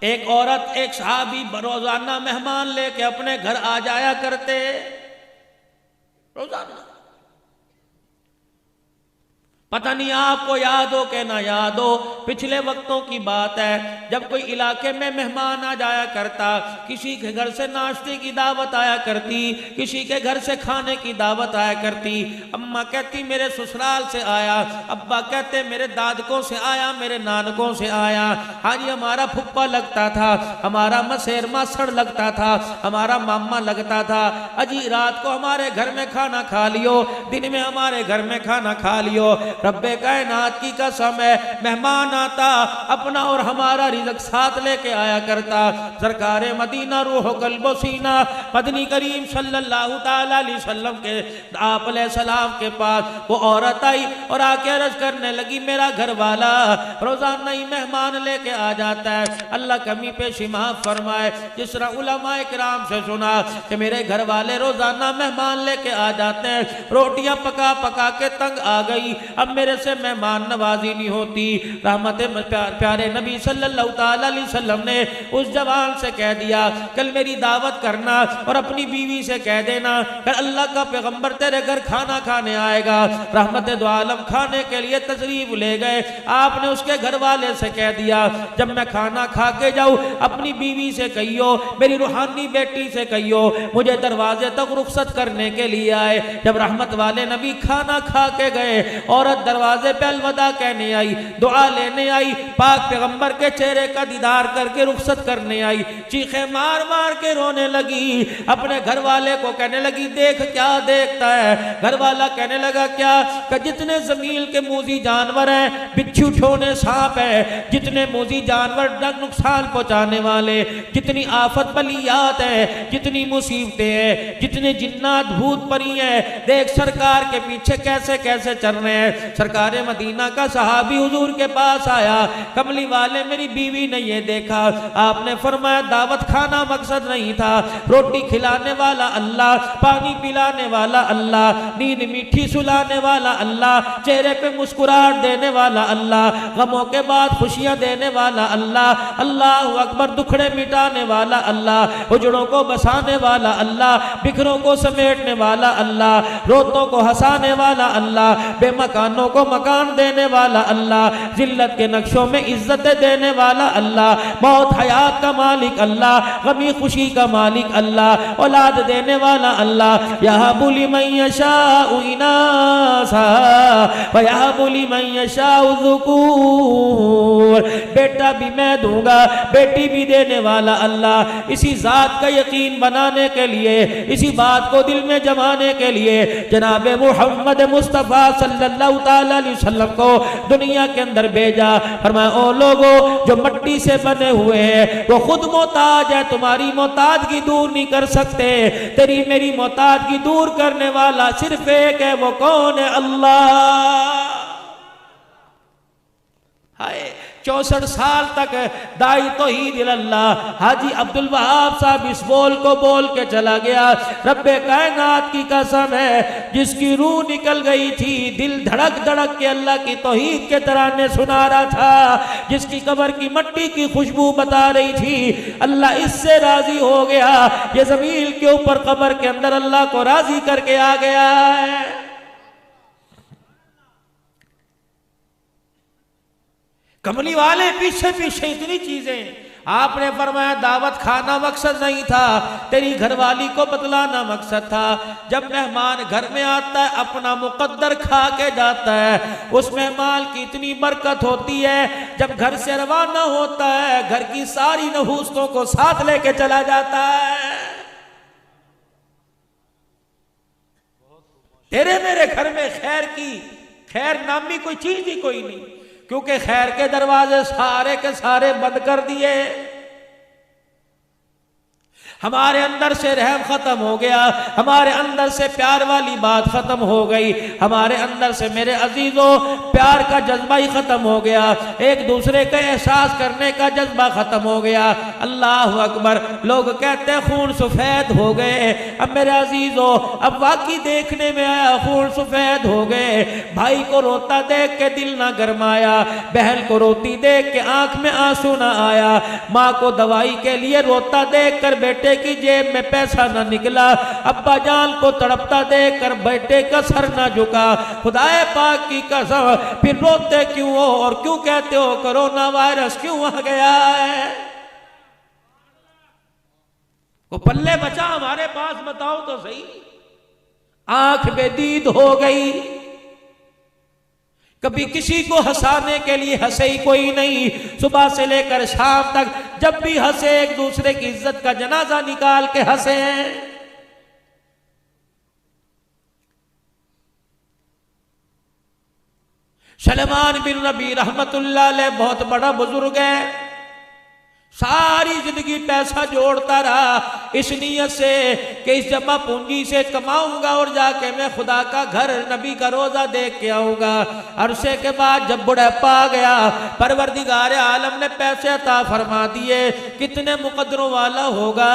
एक औरत एक सहाबी रोजाना मेहमान लेके अपने घर आ जाया करते, रोजाना। पता नहीं आपको याद हो कि ना याद हो, पिछले वक्तों की बात है जब कोई इलाके में मेहमान आ जाया करता, किसी के घर से नाश्ते की दावत आया करती, किसी के घर से खाने की दावत आया करती। अम्मा कहती मेरे ससुराल से आया, अब्बा कहते मेरे दादकों से आया, मेरे नानकों से आया। हाँ जी, हमारा फुप्पा लगता था, हमारा मसेर मासड़ लगता था, हमारा मामा लगता था। अजी रात को हमारे घर में खाना खा लियो, दिन में हमारे घर में खाना खा लियो। रब्बे कायनात की कसम है, मेहमान आता अपना और हमारा रिज़्क़ साथ लेके आया करता। सरकारे मदीना रूह कल्बो सीना मदनी करीम सल्लल्लाहु ताला अलैहि वसल्लम के आप सलाम के पास वो औरत आई और आके अर्ज करने लगी मेरा घर वाला रोजाना ही मेहमान लेके आ जाता है, अल्लाह कमी पेशी माफ फरमाए। जिस तरह उलमाए किराम से सुना कि मेरे घर वाले रोजाना मेहमान लेके आ जाते हैं, रोटियां पका पका के तंग आ गई, अब मेरे से मेहमान नवाजी नहीं होती। रहमत प्यारे नबी सल्लल्लाहु ताला अलैहि वसल्लम ने उस जवान से कह दिया कल मेरी दावत करना और अपनी बीवी से कह देना कल अल्लाह का पैगंबर तेरे घर खाना खाने आएगा। रहमत दो आलम खाने के लिए तशरीफ ले गए। आपने उसके घर वाले से कह दिया जब मैं खाना खा के जाऊं अपनी बीवी से कहियो, मेरी रूहानी बेटी से कहियो मुझे दरवाजे तक रुखसत करने के लिए आए। जब रहमत वाले नबी खाना खा के गए, औरत दरवाजे पे अलविदा कहने आई, दुआ लेने आई, पाक पैगंबर के चेहरे का दीदार करके रुखसत करने आई। चीखे मार मार के रोने लगी, अपने घर वाले को कहने लगी देख क्या देखता है। घर वाला कहने लगा क्या? कि जितने जमीन के मूजी जानवर हैं, बिच्छू ठोने सांप है, जितने मूजी जानवर नुकसान पहुंचाने वाले, जितनी आफत बलियात है, जितनी मुसीबतें हैं, जितने जिन्नात भूत परी हैं, देख सरकार के पीछे कैसे कैसे चल रहे हैं। सरकारे मदीना का सहाबी हुजूर के पास आया, कमली वाले मेरी बीवी ने ये देखा, आपने फरमाया दावत खाना मकसद नहीं था, रोटी खिलाने वाला अल्लाह, पानी पिलाने वाला अल्लाह, नींद मीठी सुलाने वाला अल्लाह, चेहरे पे मुस्कुराहट देने वाला अल्लाह, गमों के बाद खुशियां देने वाला अल्लाह, अल्लाह अकबर, दुखड़े मिटाने वाला अल्लाह, उजड़ों को बसाने वाला अल्लाह, बिखरों को समेटने वाला अल्लाह, रोतों को हंसाने वाला अल्लाह, बेमकानों को मकान देने वाला अल्लाह, जिल्लत के नक्शों में इज्जत देने वाला अल्लाह, मौत हयात का मालिक अल्लाह, गमी खुशी का मालिक अल्लाह, औलाद देने वाला अल्लाह। यहबु लिमन यशाउ इनासा व यहबु लिमन यशाउ ज़ुकूर, बेटा भी मैं दूंगा, बेटी भी देने वाला अल्लाह। इसी जात का यकीन बनाने के लिए, इसी बात को दिल में जमाने के लिए जनाब मुहम्मद मुस्तफ़ा सल्लल्लाहु ताला अलैहि वसल्लम को दुनिया के अंदर भेजा। फरमाया ओ लोगों जो मिट्टी से बने हुए हैं वो खुद मोहताज है, तुम्हारी मोहताजगी दूर नहीं कर सकते, तेरी मेरी मोहताजगी दूर करने वाला सिर्फ एक है, वो कौन है? अल्लाह। हाय 64 साल तक दाई तौहीद अल्लाह हाजी अब्दुल वहाब साहब इस बोल को बोल के चला गया। रब्बे कायनात की कसम है जिसकी रूह निकल गई थी, दिल धड़क धड़क के अल्लाह की तौहीद के तराने सुना रहा था, जिसकी कब्र की मट्टी की खुशबू बता रही थी, अल्लाह इससे राजी हो गया, ये जमीन के ऊपर कब्र के अंदर अल्लाह को राजी करके आ गया है। कमली वाले पीछे पीछे इतनी चीजें। आपने फरमाया दावत खाना मकसद नहीं था, तेरी घरवाली को बतलाना मकसद था। जब मेहमान घर में आता है अपना मुकद्दर खा के जाता है, उस मेहमान की इतनी बरकत होती है, जब घर से रवाना होता है घर की सारी नहूसतों को साथ लेके चला जाता है। तेरे मेरे घर में खैर नामी कोई चीज ही कोई नहीं, क्योंकि खैर के दरवाजे सारे के सारे बंद कर दिए। हमारे अंदर से रहम खत्म हो गया, हमारे अंदर से प्यार वाली बात खत्म हो गई, हमारे अंदर से मेरे अजीजों प्यार का जज्बा ही खत्म हो गया, एक दूसरे का एहसास करने का जज्बा खत्म हो गया। अल्लाह अकबर। लोग कहते हैं खून सफेद हो गए। अब मेरे अजीजों अब वाकई देखने में आया खून सफेद हो गए। भाई को रोता देख के दिल ना गरमाया, बहन को रोती देख के आंख में आंसू ना आया, माँ को दवाई के लिए रोता देख कर बेटे की जेब में पैसा ना निकला, अब्बा जान को तड़पता देखकर बेटे का सर ना झुका। खुदाए पाक की कसम, फिर रोते क्यों हो और क्यों कहते हो कोरोना वायरस क्यों आ गया है? वो पल्ले बचा हमारे पास, बताओ तो सही। आंख बेदीद हो गई, कभी किसी को हंसाने के लिए हंसे ही कोई नहीं। सुबह से लेकर शाम तक जब भी हंसे एक दूसरे की इज्जत का जनाजा निकाल के हंसे हैं। सलमान बिन नबी रहमतुल्लाह अलैह बहुत बड़ा बुजुर्ग है, सारी जिंदगी पैसा जोड़ता रहा इस नीयत से कि इस जमा पूंजी से कमाऊंगा और जाके मैं खुदा का घर नबी का रोजा देख के आऊंगा। अरसे के बाद जब बुढ़ापा आ गया, परवरदिगार आलम ने पैसे अता फरमा दिए। कितने मुकद्दरों वाला होगा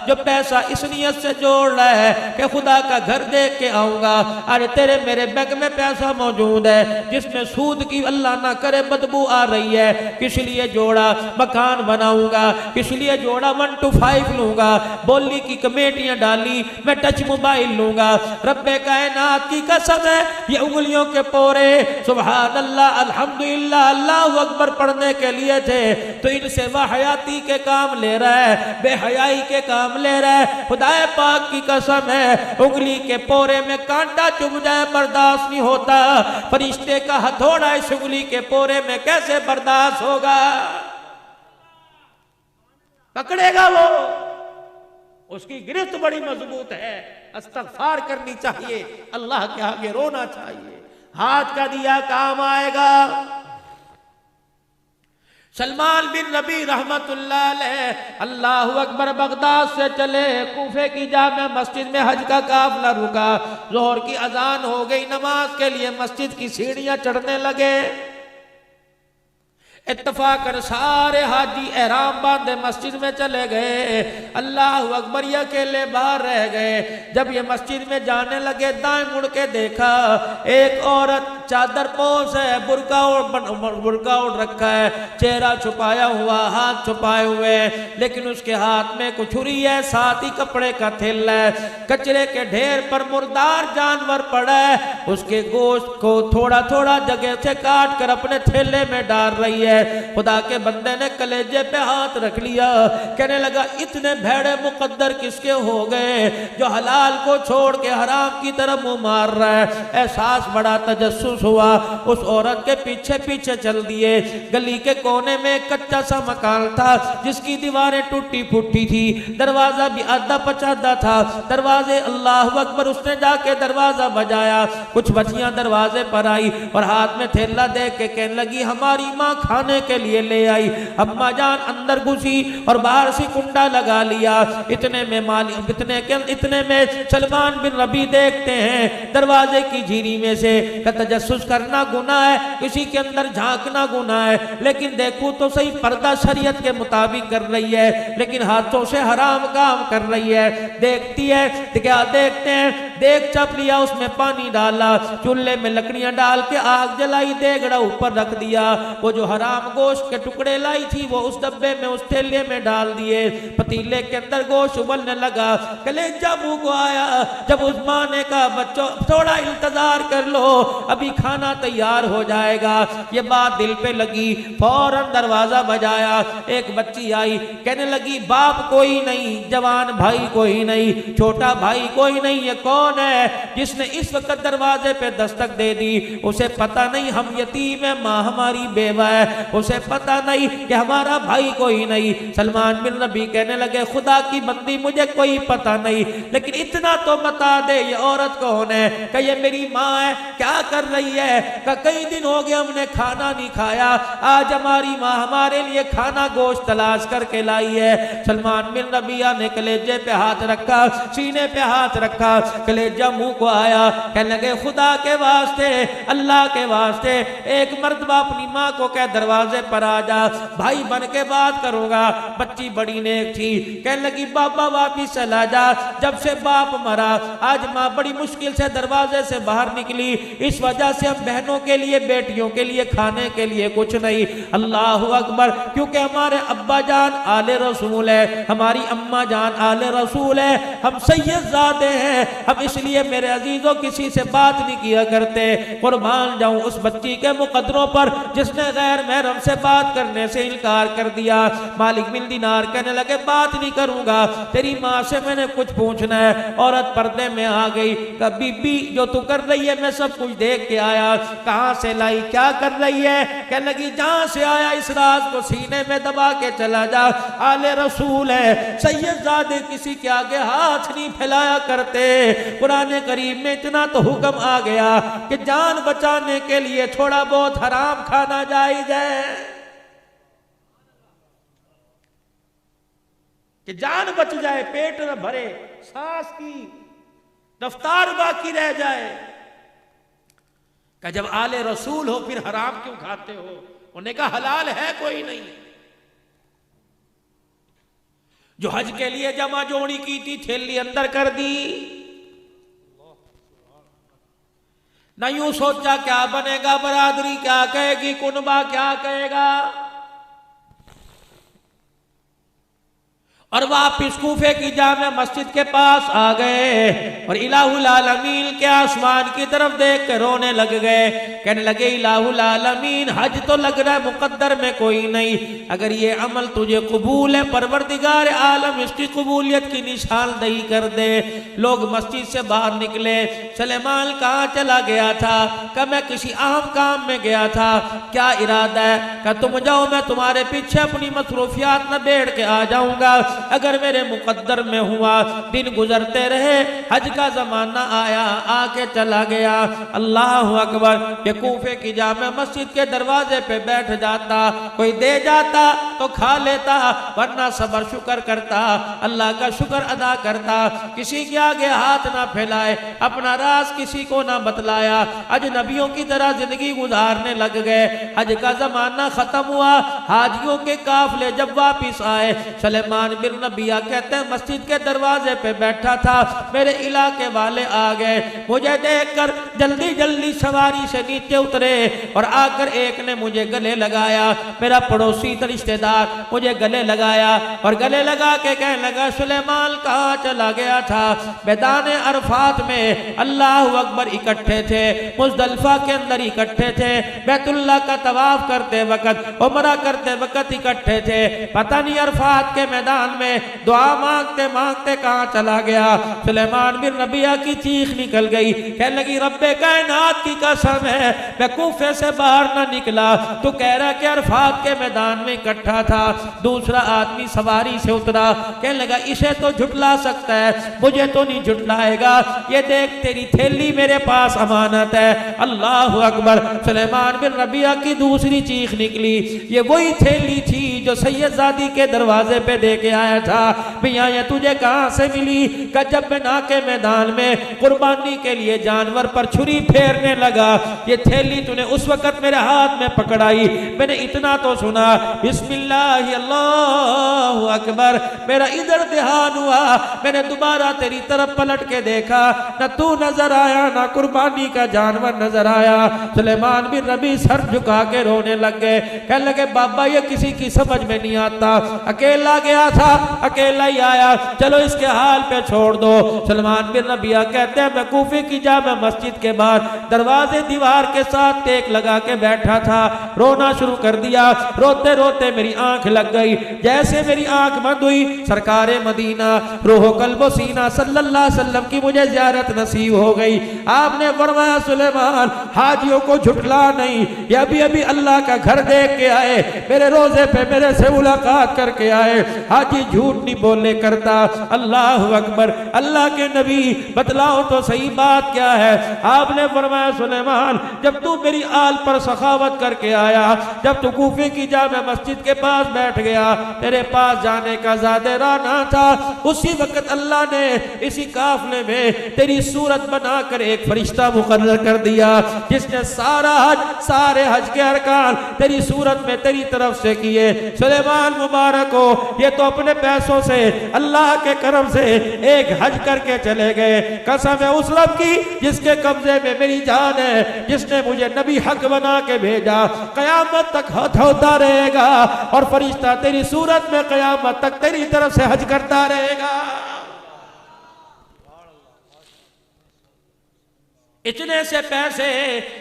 जो पैसा इस नीयत से जोड़ रहा है कि खुदा का घर देख के आऊंगा। अरे तेरे मेरे बैंक में पैसा मौजूद है जिसमें सूद की अल्लाह ना करे बदबू आ रही है, किस लिए जोड़ा? मकान बनाऊंगा, किस लिए जोड़ा? 1 to 5 लूंगा, बोली की कमेटियां डाली, मैं टच मोबाइल लूंगा। रब्बे कायनात की कसम है, ये उंगलियों के पोरे सुभान अल्लाह अल्हम्दुलिल्लाह अल्लाहु अकबर पढ़ने के लिए थे, तो इनसे वाहयाती के काम ले रहा है, बेहयाई के काम ले रहा है। खुदाए पाक की कसम है, उंगली के पोरे में कांटा चुभ जाए बर्दाश्त नहीं होता, फरिश्ते का हथौड़ा इस उंगली के पोरे में कैसे बर्दाश्त होगा? पकड़ेगा वो, उसकी गिरफ्त बड़ी मजबूत है। इस्तग़फ़ार करनी चाहिए, अल्लाह के आगे रोना चाहिए, हाथ का दिया काम आएगा। सलमान बिन नबी रहमतुल्लाह अलैह अल्लाहु अकबर बगदाद से चले, कूफे की जामे मस्जिद में हज का काफिला रुका। ज़ोहर की अजान हो गई, नमाज के लिए मस्जिद की सीढ़ियां चढ़ने लगे। इत्तफाकन सारे हाजी एहराम बांधे मस्जिद में चले गए। अल्लाह अकबर, ये अकेले बाहर रह गए। जब ये मस्जिद में जाने लगे, दाएं मुड़ के देखा एक औरत चादर पोश है, बुर्का ओढ़ रखा है, चेहरा छुपाया हुआ, हाथ छुपाए हुए, लेकिन उसके हाथ में कुछ छुरी है, साथ ही कपड़े का थैला है। कचरे के ढेर पर मुर्दार जानवर पड़ा है, उसके गोश्त को थोड़ा थोड़ा जगह से काट कर अपने थैले में डाल रही है। खुदा के बंदे ने कलेजे पे हाथ रख लिया, कहने लगा इतने भेड़े मुकद्दर किसके हो गए जो हलाल को छोड़ के हराम की तरफ मुंह मार रहा है। एहसास बड़ा तजस्सुस हुआ, उस औरत के पीछे पीछे चल दिए। गली के कोने में एक कच्चा सा मकान था जिसकी दीवारें टूटी फूटी थी, दरवाजा भी आधा पचादा था। दरवाजे अल्लाह अकबर, उसने जाके दरवाजा बजाया, कुछ बच्चियां दरवाजे पर आई और हाथ में थैला देख के कहने लगी हमारी माँ खाने के लिए ले आई। अम्मा जान अंदर घुसी और बाहर से कुंडा लगा लिया। इतने में सलमान बिन रबी देखते हैं दरवाजे की झीरी में से, तजस्सुस करना गुनाह है, किसी के अंदर झांकना गुनाह है, लेकिन देखो तो सही पर्दा शरीयत के मुताबिक कर रही है, लेकिन हाथों से हराम काम कर रही है। देखती है तो क्या देखते हैं, देख चप लिया, उसमें पानी डाला, चूल्हे में लकड़ियां डाल के आग जलाई, देगड़ा ऊपर रख दिया। वो जो हराम गोश्त के टुकड़े लाई थी वो उस डब्बे में, उस थैले में डाल दिए। पतीले के अंदर गोश्त उबलने लगा, कलेजा मुंह को आया। जब उस माँ ने कहा बच्चों थोड़ा इंतजार कर लो, अभी खाना तैयार हो जाएगा, ये बात दिल पे लगी। फौरन दरवाजा बजाया, एक बच्ची आई, कहने लगी बाप कोई नहीं, जवान भाई कोई नहीं, छोटा भाई कोई नहीं, ये कौन कौन है जिसने इस वक्त दरवाजे पे दस्तक दे दी? उसे पता नहीं हम यतीम है, माँ हमारी बेवा है, उसे पता नहीं कि हमारा भाई कोई नहीं। सलमान बिन रबी कहने लगे खुदा की बंदी मुझे कोई पता नहीं, लेकिन इतना तो बता दे ये औरत कौन है? कि ये मेरी माँ है। क्या कर रही है? कि कई दिन हो गए हमने खाना नहीं खाया, आज हमारी माँ हमारे लिए खाना गोश्त तलाश करके लाई है। सलमान बिन रबिया ने कलेजे पे हाथ रखा, सीने पे हाथ रखा, कलेजा मुंह को आया। कहने लगे खुदा के वास्ते, अल्लाह के वास्ते एक मर्तबा अपनी माँ को कह दरवाजे पर आ जा, भाई बन के बात करूंगा। बच्ची बड़ी नेक थी, कहने लगी बाबा वापिस चला जा, जब से बाप मरा आज माँ बड़ी मुश्किल से दरवाजे से बाहर निकली, इस वजह से हम बहनों के लिए बेटियों के लिए खाने के लिए कुछ नहीं। अल्लाह अकबर, क्योंकि हमारे अब्बा जान आले रसूल है, हमारी अम्मा जान आले रसूल है, हम सैयदजादे हैं, हम इसलिए मेरे अजीजों किसी से बात नहीं किया करते। कुर्बान जाऊं उस बच्ची के मुकद्दरों पर जिसने गैर महरम से बात करने से इनकार कर दिया। मालिक बिन दीनार कहने लगे बात नहीं करूंगा, तेरी माँ से मैंने कुछ पूछना है। औरत पर्दे में आ गई, कहा बीबी जो तू कर रही है मैं सब कुछ देख के आया, कहां से लाई, क्या कर रही है? कहने लगी जहां से आया इस राज को सीने में दबा के चला जा, आले रसूल है, सैयदजादे किसी के आगे हाथ नहीं फैलाया करते। कुरान करीम में इतना तो हुक्म आ गया कि जान बचाने के लिए थोड़ा बहुत हराम खाना जायज है, कि जान बच जाए, पेट न भरे, सांस की रफ्तार बाकी रह जाए। कि जब आले रसूल हो फिर हराम क्यों खाते हो? उन्हें कहा हलाल है कोई नहीं। जो हज के लिए जमा जोड़ी की थी थैली अंदर कर दी, न यूं सोचा क्या बनेगा, बरादरी क्या कहेगी, कुनबा क्या कहेगा, और वापिस कूफे की जामे मस्जिद के पास आ गए और इलाहुल आलमीन के आसमान की तरफ देख कर रोने लग गए। कहने लगे इलाहुल आलमीन हज तो लग रहा है मुकद्दर में कोई नहीं, अगर ये अमल तुझे कबूल है परवरदिगार आलम इसकी कबूलियत की निशानदही कर दे। लोग मस्जिद से बाहर निकले। सुलेमान कहाँ चला गया था? कि मैं किसी अहम काम में गया था। क्या इरादा है? कि तुम जाओ, मैं तुम्हारे पीछे अपनी मसरूफियात में बैठ के आ जाऊंगा। अगर मेरे मुकद्दर में हुआ, दिन गुजरते रहे, हज का जमाना आया, आके चला गया। अल्लाह अकबर, के कूफे की जामे मस्जिद के दरवाजे पे बैठ जाता, कोई दे जाता तो खा लेता, वरना सबर शुक्र करता, अल्लाह का शुक्र अदा करता, किसी के आगे हाथ ना फैलाए, अपना राज किसी को ना बतलाया, अजनबियों की तरह जिंदगी गुजारने लग गए। हज का जमाना खत्म हुआ, हाजियों के काफिले जब वापिस आए, सुलेमान बिन नबिया कहते हैं मस्जिद के दरवाजे पे बैठा था, मेरे इलाके वाले आ गए, मुझे देखकर जल्दी जल्दी सवारी से नीचे उतरे और आकर एक ने मुझे गले लगाया, मेरा पड़ोसी रिश्तेदार मुझे गले लगाया और गले लगा के कहने लगा सुलेमान कहाँ चला गया था? मैदान अरफात में अल्लाह अकबर इकट्ठे थे, मुज़दलिफा के अंदर इकट्ठे थे, बैतुल्लाह का तवाफ करते वक्त, उमरा करते वक्त इकट्ठे थे, पता नहीं अरफात के मैदान में दुआ मांगते मांगते कहां चला गया। सुलेमान बिन रबिया की चीख निकल गई, कहने लगी रब्बे कायनात की कसम है मैं कूफे से बाहर ना निकला, तू कह रहा कि अरफात के मैदान में इकट्ठा था। दूसरा आदमी सवारी से उतरा, कहने लगा इसे तो झुटला सकता है, मुझे तो नहीं झुटलाएगा, ये देख तेरी थैली मेरे पास अमानत है। अल्लाह अकबर, सुलेमान बिन रबिया की दूसरी चीख निकली, ये वही थैली थी जो सैयदजादी के दरवाजे पे दे के आया था। भैया ये तुझे कहां से मिली? जब मैं नाके मैदान में कुर्बानी के लिए जानवर पर छुरी फेरने लगा, ये थैली तूने उस वक्त मेरे हाथ में पकड़ाई, मैंने इतना तो सुना बिस्मिल्लाह अल्लाहु अकबर, मेरा इधर ध्यान हुआ, मैंने दोबारा तेरी तरफ पलट के देखा, न तू नजर आया न कुर्बानी का जानवर नजर आया। सुलेमान बिन रबी सर झुका के रोने लग गए, कहने लगे बाबा ये किसी की समझ में नहीं आता, अकेला गया था, अकेला ही आया, चलो इसके हाल पे छोड़ दो। सलमान बिन रबिया कहते हैं मैं कूफे की जामे मस्जिद के बाहर दरवाजे दीवार के साथ टेक लगा के बैठा था, रोना शुरू कर दिया, रोते रोते मेरी आंख लग गई, जैसे मेरी आंख आंख हुई, सरकारे मदीना रूह कल्बो सीना सल्लल्लाहु अलैहि वसल्लम की मुझे ज़ियारत नसीब हो गई। आपने फरमाया सुलेमान हाजियों को झुठला नहीं, ये अभी अभी अल्लाह का घर देख के आए, मेरे रोजे पे मेरे से मुलाकात करके आए, हाजी झूठ नहीं बोलने करता। अल्लाह अकबर। अल्लाह के नबी बतलाओ तो सही बात क्या है? आपने फरमाया सुलेमान जब तू मेरी आल पर सखावत करके आया, जब तू कूफे की जामे मस्जिद के पास बैठ गया, तेरे पास जाने का ज़्यादा राना था, उसी वक्त अल्लाह ने इसी काफले में तेरी सूरत बनाकर एक फरिश्ता मुकर्रर कर दिया, जिसने सारे हज के अरकान तेरी सूरत में तेरी तरफ से किए। सुलेमान मुबारक हो, ये तो अपने पैसों से अल्लाह के करम से एक हज करके चले गए। कसम है उस रब की जिसके कब्जे में मेरी जान है, जिसने मुझे नबी हक बना के भेजा, कयामत तक हथ होता रहेगा और फरिश्ता तेरी सूरत में कयामत तक तेरी तरफ से हज करता रहेगा। इतने से पैसे,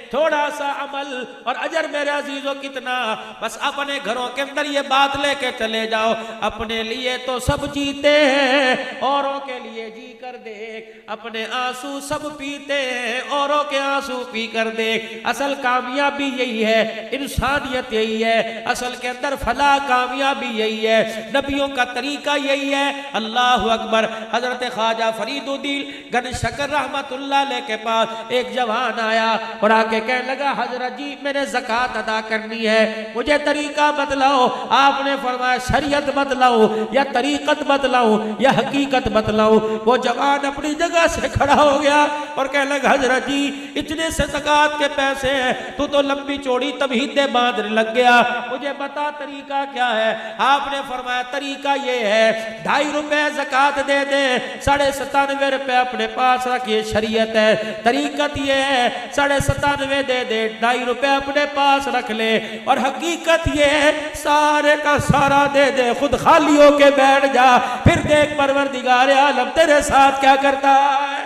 थोड़ा सा अमल और अजर मेरे अजीजों कितना। बस अपने घरों के अंदर ये बात लेके चले जाओ, अपने लिए तो सब जीते हैं, औरों के लिए जी कर देख, अपने आंसू सब पीते हैं, औरों के आंसू पी कर देख। असल कामयाबी यही है, इंसानियत यही है, असल के अंदर फला कामयाबी यही है, नबियों का तरीका यही है। अल्लाह अकबर। हजरत ख्वाजा फरीदुद्दीन गन शकर रहमतुल्लाह अलैह के पास एक जवान आया और आके कहने लगा हजरत जी मैंने ज़कात अदा करनी है, मुझे तरीका बतलाओ। आपने फरमाया शरीयत बतलाओ या तरीकत बतलाओ या हकीकत बतलाओ। वो जवान अपनी जगह से खड़ा हो गया और कहने लगा हजरत जी इतने से ज़कात के पैसे हैं, तू तो लंबी चौड़ी तमहीदें बांधने लग गया, मुझे बता तरीका क्या है। आपने फरमाया तरीका ये है 2.5 रुपए ज़कात दे दे, 97.5 रुपए अपने पास रखिए, शरीयत है। तरीकत ये है 97.5 दे दे, 2.5 रुपए अपने पास रख ले। और हकीकत ये है सारे का सारा दे दे, खुद खाली होके बैठ जा, फिर देख परवरदिगार आलम तेरे साथ क्या करता है।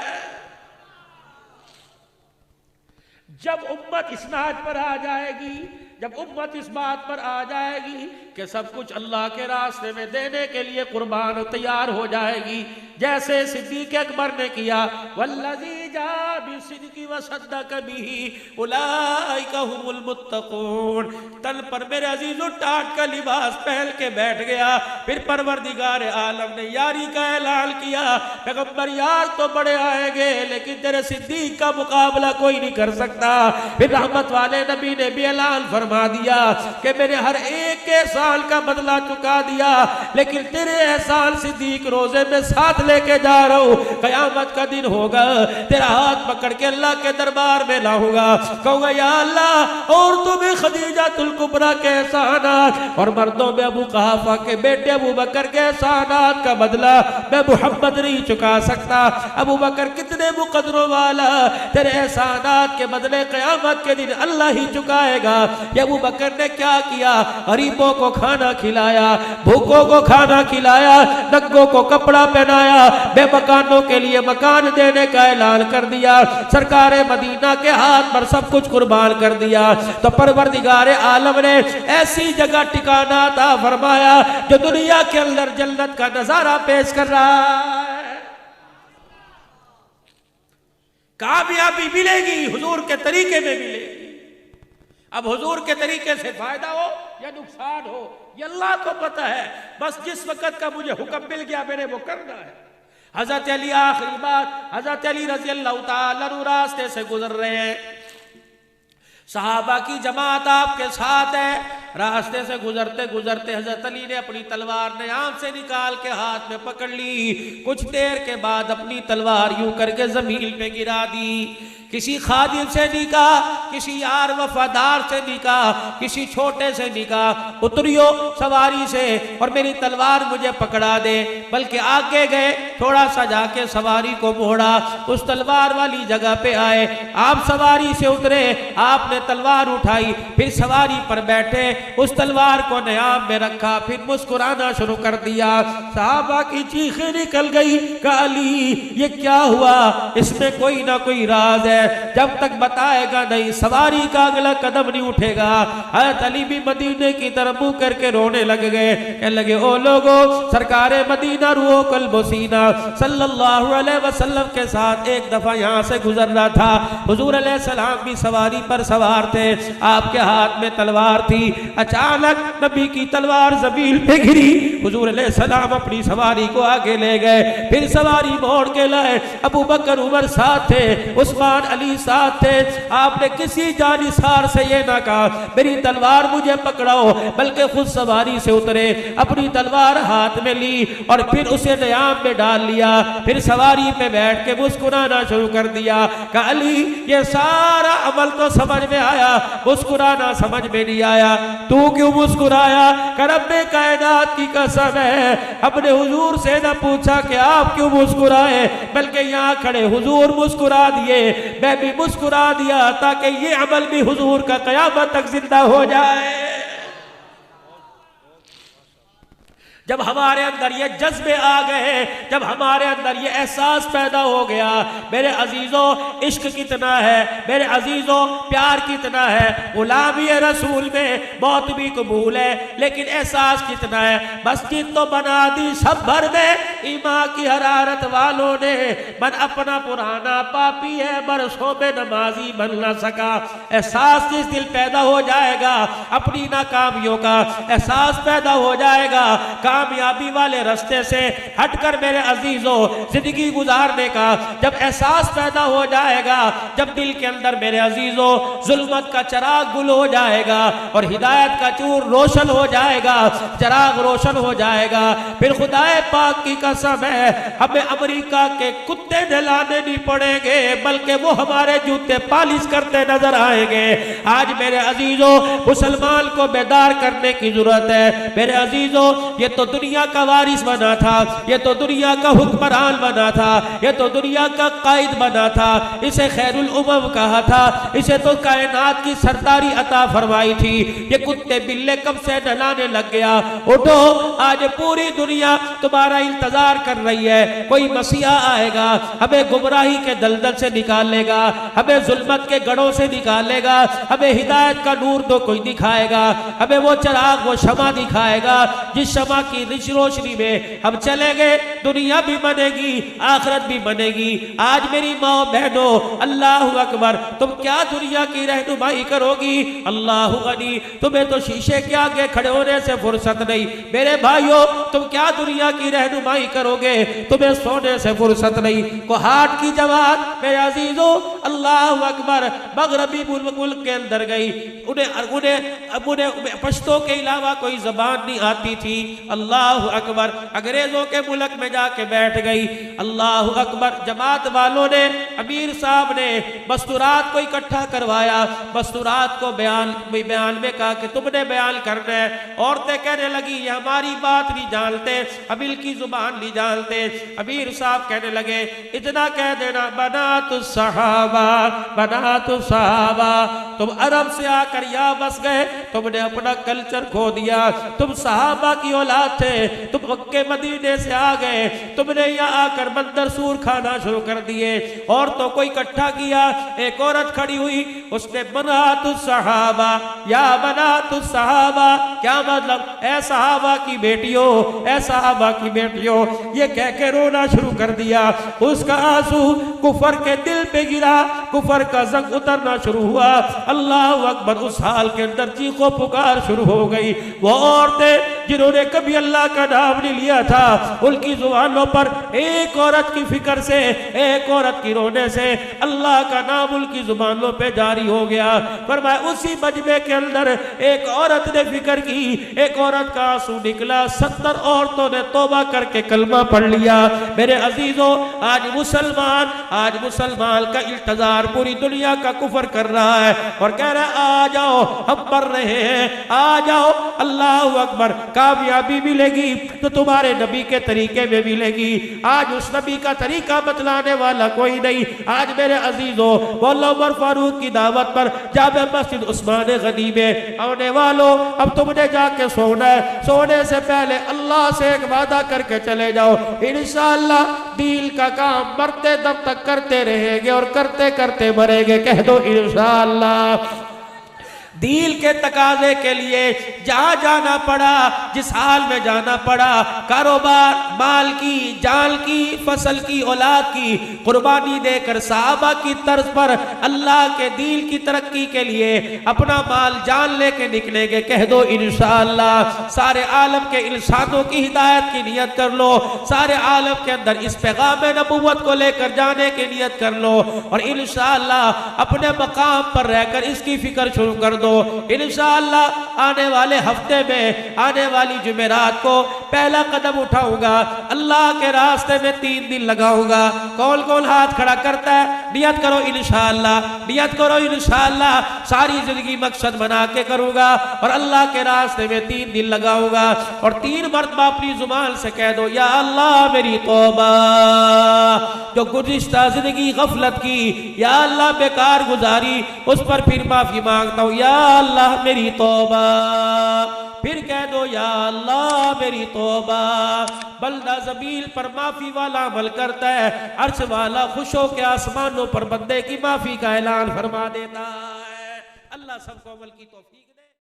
जब उम्मत इस नाज पर आ जाएगी, जब उम्मत इस बात पर आ जाएगी कि सब कुछ अल्लाह के रास्ते में देने के लिए कुर्बान तैयार हो जाएगी, जैसे सिद्दीक़ अकबर ने किया, वल्लज़ी जा बिसिद्क़ि वसद्दक़ बिही उलाइका हुमुल मुत्तक़ून। तन पर मेरे अजीज़ों टाट का लिबास पहन के बैठ गया, फिर परवरदिगार आलम ने यारी का ऐलान किया, पैगंबर यार तो बड़े आएंगे लेकिन तेरे सिद्दीक़ का मुकाबला कोई नहीं कर सकता। फिर रहमत वाले नबी ने भी ऐलान फरमा दिया कि मैंने हर एक एहसान का बदला चुका दिया, लेकिन तेरे एहसान सिद्दीक़ रोजे में साथ लेके जा रहा हूं। कयामत का दिन होगा, तेरा हाथ पकड़ के अल्लाह के दरबार में लाऊंगा, कहूंगा या अल्लाह और तुम्हें खदीजातुल कुबरा के एहसानात और मर्दों में अबू कहाफा के बेटे अबू बकर के एहसानात का बदला मैं मुहम्मद नहीं चुका सकता। अबू बकर कितने मुकदरों वाला, तेरे एहसानात के बदले कयामत के दिन अल्लाह ही चुकाएगा। अबू बकर ने क्या किया, गरीबों को खाना खिलाया, भूखों को खाना खिलाया, नंगों को कपड़ा पहनाया, बेमकानों के लिए मकान देने का ऐलान कर दिया, सरकारे मदीना के हाथ पर सब कुछ कुर्बान कर दिया। तो परवरदिगारे आलम ने ऐसी जगह ठिकाना था फरमाया जो दुनिया के अंदर जन्नत का नजारा पेश कर रहा है। कामयाबी मिलेगी हुजूर के तरीके में मिलेगी। अब हुजूर के तरीके से फायदा हो या नुकसान हो ये अल्लाह को पता है, बस जिस वक्त का मुझे हुक्म मिल गया मैंने वो करना है। हजरत अली आखिरी बात, हजरत अली रज़ी अल्लाह तआला अन्हु रास्ते से गुजर रहे हैं, सहाबा की जमात आपके साथ है, रास्ते से गुजरते गुजरते हजरत अली ने अपनी तलवार नयाम से निकाल के हाथ में पकड़ ली, कुछ देर के बाद अपनी तलवार यूं करके जमीन पे गिरा दी। किसी खादिम से निकाह, किसी यार वफादार से निकाह, किसी छोटे से निकाह, उतरियो सवारी से और मेरी तलवार मुझे पकड़ा दे। बल्कि आगे गए, थोड़ा सा जाके सवारी को मोड़ा, उस तलवार वाली जगह पे आए, आप सवारी से उतरे, आपने तलवार उठाई, फिर सवारी पर बैठे, उस तलवार को नयाब में रखा, फिर मुस्कुराना शुरू कर दिया। साहबा की चीखें निकल गई, कहा अली ये क्या हुआ, इसमें कोई ना कोई राज है, जब तक बताएगा नहीं सवारी का अगला कदम नहीं उठेगा। हज़रत अली भी मदीने की तरफ मुंह करके रोने लग गए, कहने लगे ओ लोगो, सरकारे मदीना रूहो कल्बो सीना सल्लल्लाहु अलैहि वसल्लम के साथ एक दफा यहाँ से गुजर रहा था। हुजूर अलैहिस्सलाम भी सवारी पर सवार थे, आपके हाथ में तलवार थी। अचानक नबी की तलवार जमीन पे गिरी, हुजूर अलैहिस्सलाम अपनी सवारी को आगे ले गए, फिर सवारी मोड़ के लाए। अबू बकर उमर साथ थे, उस्मान अली साथ थे। आपने किसी जानिसार से ये ना कहा मेरी तलवार मुझे पकड़ाओ, बल्कि खुद सवारी से उतरे, अपनी तलवार हाथ में ली और फिर उसे न्याम में डाल लिया। फिर सवारी पे बैठ के मुस्कुराना शुरू कर दिया। कहा अली ये सारा अमल तो समझ में आया, मुस्कुराना समझ में नहीं आया, तू क्यों मुस्कुराया? रब्बे कायनात की कसम है, अपने हुजूर से न पूछा कि आप क्यों मुस्कुराए, बल्कि यहाँ खड़े हुजूर मुस्कुरा दिए, मैं भी मुस्कुरा दिया ताकि ये अमल भी हुजूर का क़यामत तक जिंदा हो जाए। जब हमारे अंदर ये जज्बे आ गए, जब हमारे अंदर ये एहसास पैदा हो गया, मेरे अजीजों इश्क कितना है, मेरे अजीजों प्यार कितना है, गुलामी रसूल में मौत भी कबूल है, लेकिन एहसास कितना है। मस्जिद तो बना दी सब भर में, ईमान की हरारत वालों ने, मन अपना पुराना पापी है, बरसों में नमाजी बन ना सका। एहसास जिस दिल पैदा हो जाएगा, अपनी नाकामियों का एहसास पैदा हो जाएगा, कामयाबी वाले रास्ते से हटकर मेरे अजीजों जिंदगी गुजारने का जब एहसास पैदा हो जाएगा, जब दिल के अंदर मेरे अजीजों जुल्मत का चराग गुल हो जाएगा और हिदायत का चूर रोशन हो जाएगा, चराग रोशन हो जाएगा, फिर खुदाए पाक की कसम है हमें अमेरिका के कुत्ते नहलाने नहीं पड़ेंगे, बल्कि वो हमारे जूते पालिश करते नजर आएंगे। आज मेरे अजीजों मुसलमान को बेदार करने की जरूरत है। मेरे अजीजों ये तो दुनिया का वारिस बना था, ये तो दुनिया का हुक्मरान बना था, ये तो दुनिया का कायद बना था, इसे खैरुल उमम कहा था, इसे तो कायनात की सरदारी अता फरमाई थी। ये कुत्ते बिल्ले कब से नहलाने लग गया। उठो, आज पूरी दुनिया तुम्हारा इंतजार कर रही है। कोई मसीहा आएगा, हमें गुमराही के दलदल से निकालेगा, हमें जुल्मत के गढ़ों से निकालेगा, हमें हिदायत का नूर तो कोई दिखाएगा, हमें वो चराग वो शमा दिखाएगा जिस शमा की रोशनी में हम चलेंगे, दुनिया भी बनेगी, आखिरत भी बनेगी। आज मेरी माँ बहनों, अल्लाह अकबर, तुम क्या दुनिया की रहनुमाई करोगी? अल्लाह गनी, तुम्हें तो शीशे के आगे खड़े होने से फुर्सत नहीं। मेरे भाइयों, तुम क्या दुनिया की रहनुमाई करोगे? तुम्हें सोने से फुर्सत नहीं। को हाट की जवान मेरे अजीजों, अल्लाह अकबर, मगरबी मुल्क के अंदर गई, उन्हें पश्तो के अलावा कोई जबान नहीं आती थी। अल्लाह अकबर, अंग्रेजों के मुल्क में जाके बैठ गई। अल्लाह अकबर, जमात वालों ने, अमीर साहब ने मस्तूरात को इकट्ठा करवाया। मस्तूरात को बयान में कहा कि तुमने बयान करना है। औरतें कहने लगी ये हमारी बात नहीं जानते, अमीर की जुबान नहीं जानते। अमीर साहब कहने लगे इतना कह देना, बनातु सहाबा, बनातु सहाबा, तुम अरब से आकर यहाँ बस गए, तुमने अपना कल्चर खो दिया, तुम सहाबा की औलाद थे, तुम मक्के मदीने से आ गए, तुमने यहाँ आकर मंदर सूर खाना शुरू कर दिए। औरतों को इकट्ठा किया, एक औरत खड़ी हुई, उसने बनातु सहाबा, या बनातु सहाबा, क्या मतलब? ऐ सहाबा की बेटियों, ऐ सहाबा की बेटियों, ये कह के रोना शुरू कर दिया। उसका आंसू कुफर के दिल पे गिरा, कुफर का जंग उतरना शुरू हुआ। अल्लाह अकबर, उस हाल के अंदर चीखों पुकार शुरू हो गई। वो औरतें जिन्होंने कभी अल्लाह का नाम नहीं लिया था, उनकी जुबानों पर एक औरत की फिक्र से, एक औरत की रोने से अल्लाह का नाम उनकी जुबानों पे जारी हो गया। फरमाया उसी मजमे के अंदर एक औरत ने फिक्र की, एक औरत का आंसू निकला, 70 औरतों ने तौबा करके कलमा पढ़ लिया। मेरे अजीजों, आज मुसलमान का इंतजार पूरी दुनिया का कुफर कर रहा है और कह रहा है आ जाओ, हम मर रहे हैं, आ जाओ। अल्लाह अकबर, कामयाबी मिलेगी तो तुम्हारे नबी के तरीके में मिलेगी। आज उस नबी का तरीका बतलाने वाला कोई नहीं। आज मेरे अजीजों, मौला उमर फारूक की दावत पर जामे मस्जिद उस्मान गनी में आने वालों, अब तुमने जाके सोना है। सोने से पहले अल्लाह से एक वादा करके चले जाओ, इंशाअल्लाह दीन का काम मरते दम तक करते रहेंगे और करते करते मरेंगे। कह दो इंशाअल्लाह। दीन के तकाजे के लिए जहाँ जाना पड़ा, जिस हाल में जाना पड़ा, कारोबार, माल की, जान की, फसल की, औलाद की कुर्बानी देकर साहबा की तर्ज पर अल्लाह के दीन की तरक्की के लिए अपना माल जान लेके निकलेंगे। कह दो इंशाअल्लाह। सारे आलम के इंसानों की हिदायत की नियत कर लो, सारे आलम के अंदर इस पैगाम नबूवत को लेकर जाने की नियत कर लो और इंशाअल्लाह अपने मकाम पर रहकर इसकी फिक्र शुरू कर दो। इंशाअल्लाह आने वाले हफ्ते में, आने वाली जुमेरात को पहला कदम उठाऊंगा, अल्लाह के रास्ते में 3 दिन लगाऊंगा। कौन कौन हाथ खड़ा करता है? नियत करो इंशाअल्लाह, नियत करो इंशाअल्लाह। सारी जिंदगी मकसद बना के करूंगा और अल्लाह के रास्ते में 3 दिन लगाऊंगा और 3 मरतबा अपनी जुबान से कह दो, या अल्लाह मेरी तौबा, जो गुज़िश्ता जिंदगी गफलत की, या अल्लाह बेकार गुजारी, उस पर फिर माफी मांगता हूँ। या अल्लाह मेरी तौबा। फिर कह दो, या अल्लाह मेरी तौबा। बंदा ज़मीन पर माफी वाला अमल करता है, अर्श वाला खुश हो के आसमानों पर बंदे की माफी का ऐलान फरमा देता है। अल्लाह सबको अमल की तौफीक दे।